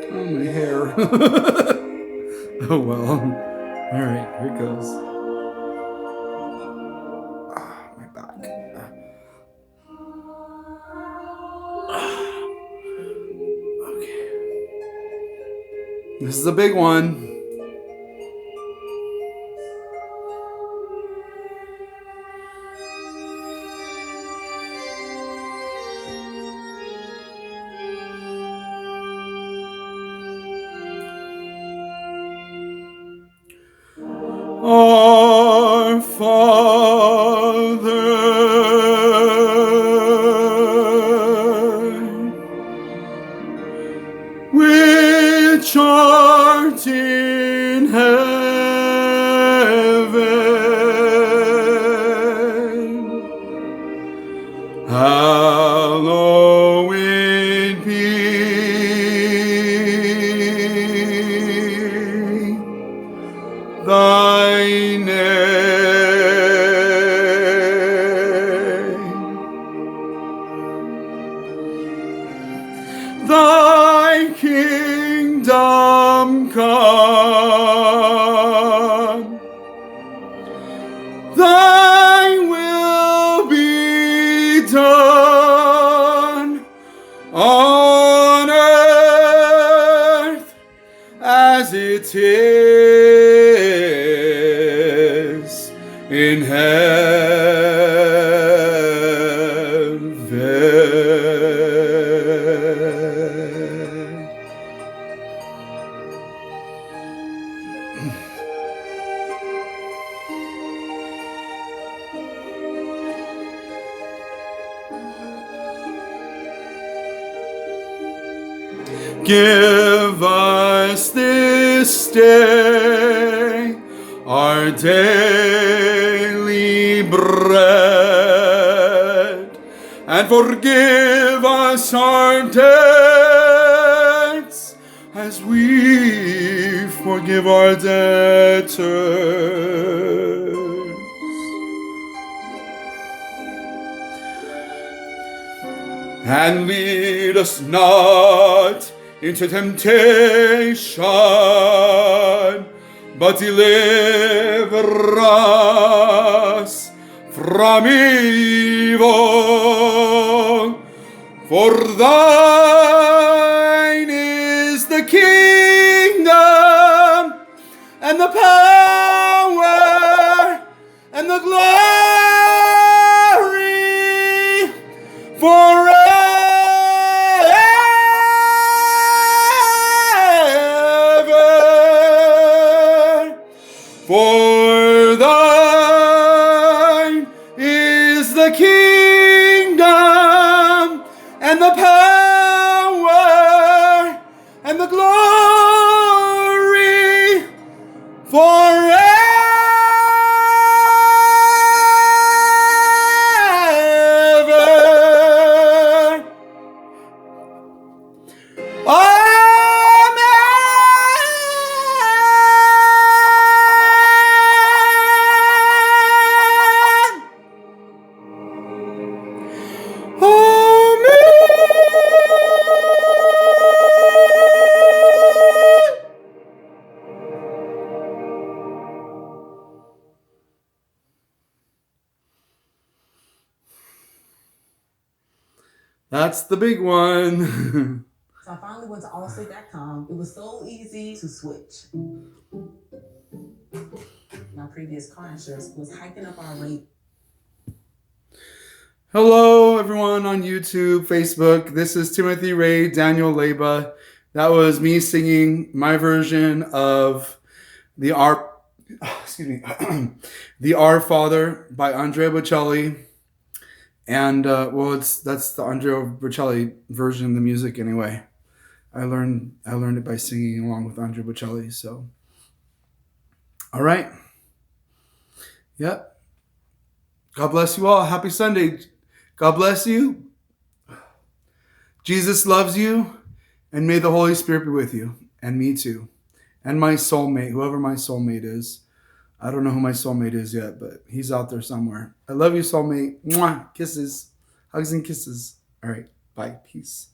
Oh, my hair. Oh, well. All right, here it goes. Ah, my back. Okay. This is a big one. Our Father, which art in heaven, hallowed be thy name. Thy kingdom come. Thy will be done on earth as it is in heaven. Give us this day our daily bread, and forgive us our debts as we forgive our debtors. And lead us not into temptation, but deliver us from evil. For thine is the kingdom, and the power, and the glory forever. For thine is the kingdom, and the power, and the glory forever. That's the big one. So I finally went to allstate.com. It was so easy to switch. My previous car insurance was hiking up our rate. Hello, everyone on YouTube, Facebook. This is Timothy Ray, Daniel Leyba. That was me singing my version of the the Our Father by Andrea Bocelli. And that's the Andrea Bocelli version of the music anyway. I learned it by singing along with Andrea Bocelli. So, all right. Yep. God bless you all. Happy Sunday. God bless you. Jesus loves you, and may the Holy Spirit be with you, and me too, and my soulmate, whoever my soulmate is. I don't know who my soulmate is yet, but he's out there somewhere. I love you, soulmate. Mwah. Kisses. Hugs and kisses. All right. Bye. Peace.